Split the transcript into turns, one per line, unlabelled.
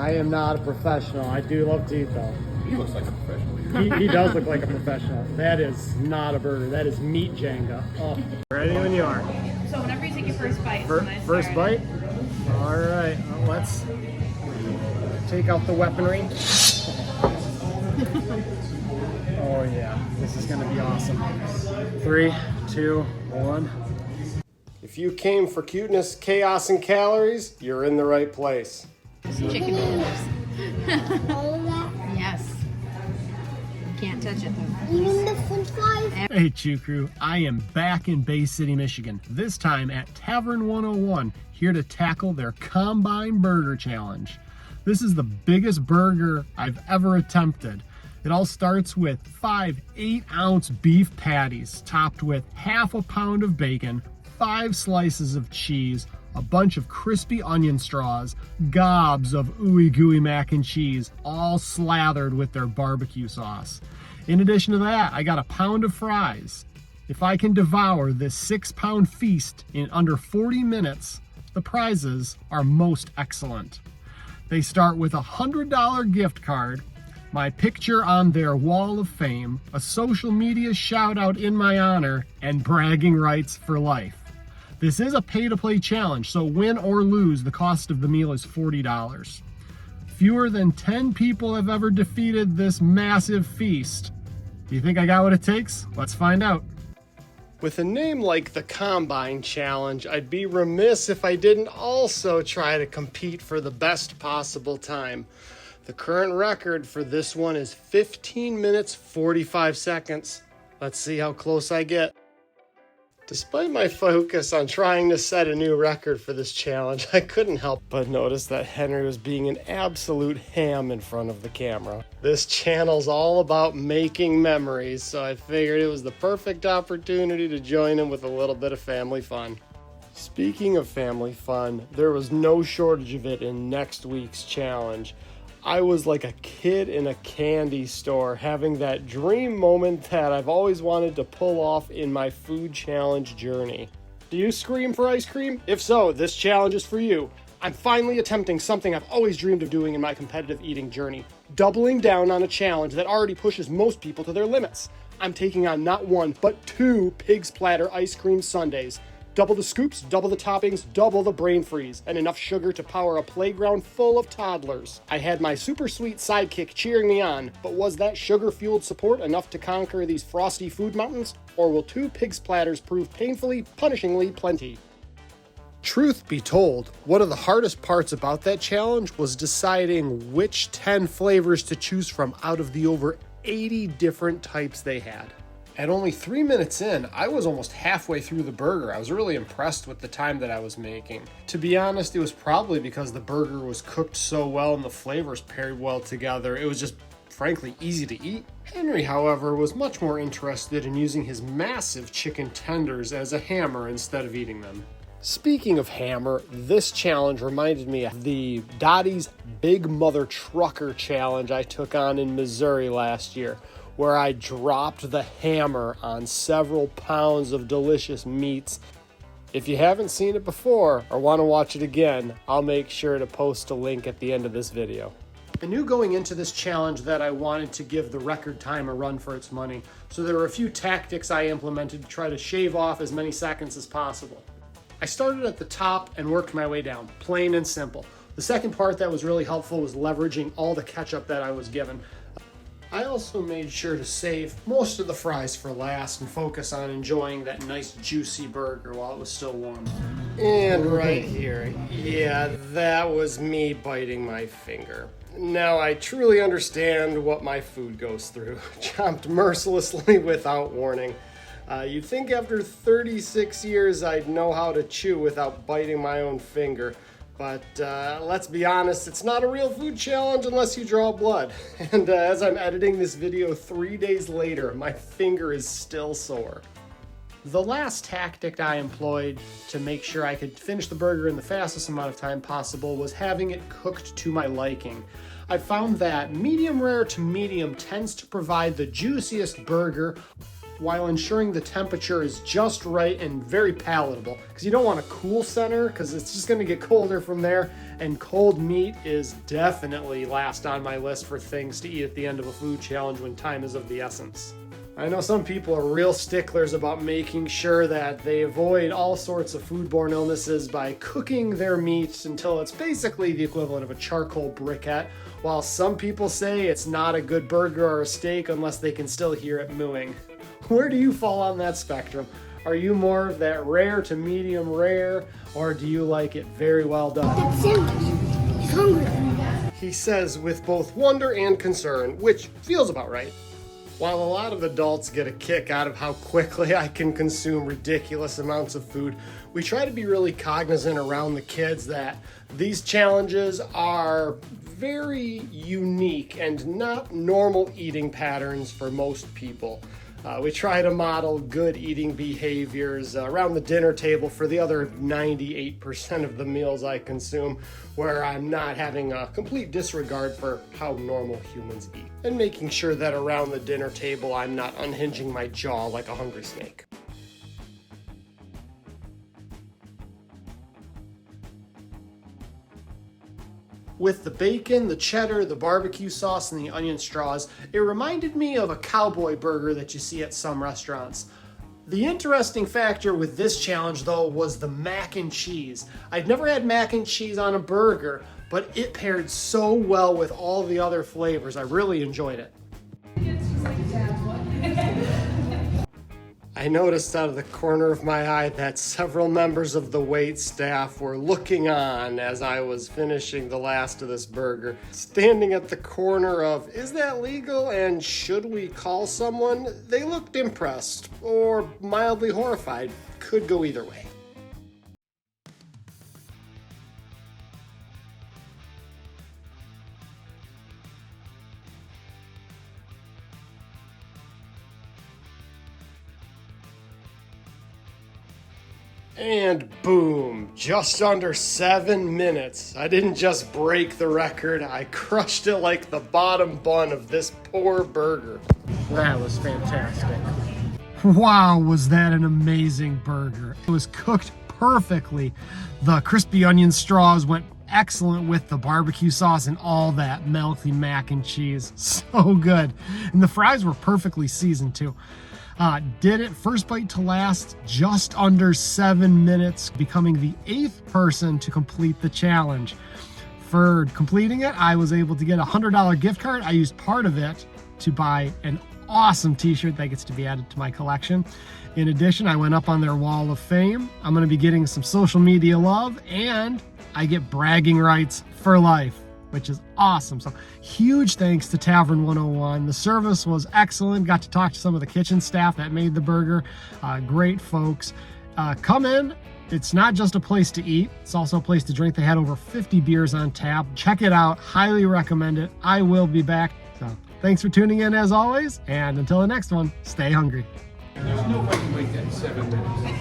I am not a professional. I do love to eat though.
He looks like a professional.
He does look like a professional. That is not a burger. That is meat Jenga. Oh. Ready when you are.
So whenever you take your first bite.
First bite? All right. Well, let's take out the weaponry. Oh yeah, this is gonna be awesome. 3, 2, 1. If you came for cuteness, chaos, and calories, you're in the right place.
Chicken wings.
All of that.
Yes. You can't touch it though.
Even the french fries.
Hey Chew Crew, I am back in Bay City, Michigan, this time at Tavern 101, here to tackle their Combine Burger Challenge. This is the biggest burger I've ever attempted. It all starts with 5 8-ounce beef patties topped with half a pound of bacon, 5 slices of cheese, a bunch of crispy onion straws, gobs of ooey gooey mac and cheese, all slathered with their barbecue sauce. In addition to that, I got a pound of fries. If I can devour this 6-pound feast in under 40 minutes, the prizes are most excellent. They start with a $100 gift card, my picture on their wall of fame, a social media shout out in my honor, and bragging rights for life. This is a pay-to-play challenge, so win or lose, the cost of the meal is $40. Fewer than 10 people have ever defeated this massive feast. Do you think I got what it takes? Let's find out. With a name like the Combine Challenge, I'd be remiss if I didn't also try to compete for the best possible time. The current record for this one is 15 minutes, 45 seconds. Let's see how close I get. Despite my focus on trying to set a new record for this challenge, I couldn't help but notice that Henry was being an absolute ham in front of the camera. This channel's all about making memories, so I figured it was the perfect opportunity to join him with a little bit of family fun. Speaking of family fun, there was no shortage of it in next week's challenge. I was like a kid in a candy store having that dream moment that I've always wanted to pull off in my food challenge journey. Do you scream for ice cream? If so, this challenge is for you. I'm finally attempting something I've always dreamed of doing in my competitive eating journey. Doubling down on a challenge that already pushes most people to their limits. I'm taking on not 1, but 2 Pig's Platter ice cream sundaes. Double the scoops, double the toppings, double the brain freeze, and enough sugar to power a playground full of toddlers. I had my super sweet sidekick cheering me on, but was that sugar-fueled support enough to conquer these frosty food mountains? Or will 2 Pig's Platters prove painfully, punishingly plenty? Truth be told, one of the hardest parts about that challenge was deciding which 10 flavors to choose from out of the over 80 different types they had. At only 3 minutes in, I was almost halfway through the burger. I was really impressed with the time that I was making. To be honest, it was probably because the burger was cooked so well and the flavors paired well together. It was just, frankly, easy to eat. Henry, however, was much more interested in using his massive chicken tenders as a hammer instead of eating them. Speaking of hammer, this challenge reminded me of the Dottie's Big Mother Trucker challenge I took on in Missouri last year, where I dropped the hammer on several pounds of delicious meats. If you haven't seen it before or want to watch it again, I'll make sure to post a link at the end of this video. I knew going into this challenge that I wanted to give the record time a run for its money, so there were a few tactics I implemented to try to shave off as many seconds as possible. I started at the top and worked my way down, plain and simple. The second part that was really helpful was leveraging all the ketchup that I was given. I also made sure to save most of the fries for last and focus on enjoying that nice juicy burger while it was still warm. And right here, yeah, that was me biting my finger. Now I truly understand what my food goes through, chomped mercilessly without warning. You'd think after 36 years I'd know how to chew without biting my own finger. But let's be honest, it's not a real food challenge unless you draw blood. And as I'm editing this video 3 days later, my finger is still sore. The last tactic I employed to make sure I could finish the burger in the fastest amount of time possible was having it cooked to my liking. I found that medium rare to medium tends to provide the juiciest burger while ensuring the temperature is just right and very palatable, because you don't want a cool center because it's just going to get colder from there, and cold meat is definitely last on my list for things to eat at the end of a food challenge when time is of the essence. I know some people are real sticklers about making sure that they avoid all sorts of foodborne illnesses by cooking their meat until it's basically the equivalent of a charcoal briquette, while some people say it's not a good burger or a steak unless they can still hear it mooing. Where do you fall on that spectrum? Are you more of that rare to medium rare, or do you like it very well done?
That's sandwich. He's hungry.
He says with both wonder and concern, which feels about right. While a lot of adults get a kick out of how quickly I can consume ridiculous amounts of food, we try to be really cognizant around the kids that these challenges are very unique and not normal eating patterns for most people. We try to model good eating behaviors around the dinner table for the other 98% of the meals I consume, where I'm not having a complete disregard for how normal humans eat, and making sure that around the dinner table I'm not unhinging my jaw like a hungry snake. With the bacon, the cheddar, the barbecue sauce, and the onion straws, it reminded me of a cowboy burger that you see at some restaurants. The interesting factor with this challenge, though, was the mac and cheese. I'd never had mac and cheese on a burger, but it paired so well with all the other flavors. I really enjoyed it. I noticed out of the corner of my eye that several members of the wait staff were looking on as I was finishing the last of this burger, standing at the corner of, is that legal and should we call someone? They looked impressed or mildly horrified. Could go either way. And boom, just under 7 minutes. I didn't just break the record, I crushed it like the bottom bun of this poor burger. That was fantastic. Wow, was that an amazing burger. It was cooked perfectly. The crispy onion straws went excellent with the barbecue sauce and all that melty mac and cheese. So good. And the fries were perfectly seasoned too. Did it first bite to last, just under 7 minutes, becoming the 8th person to complete the challenge. For completing it, I was able to get a $100 gift card. I used part of it to buy an awesome t-shirt that gets to be added to my collection. In addition, I went up on their wall of fame. I'm going to be getting some social media love, and I get bragging rights for life, which is awesome. So huge thanks to Tavern 101. The service was excellent. Got to talk to some of the kitchen staff that made the burger. Great folks. Come in. It's not just a place to eat. It's also a place to drink. They had over 50 beers on tap. Check it out. Highly recommend it. I will be back. So thanks for tuning in as always. And until the next one, stay hungry.
There's no way you wait that 7 minutes.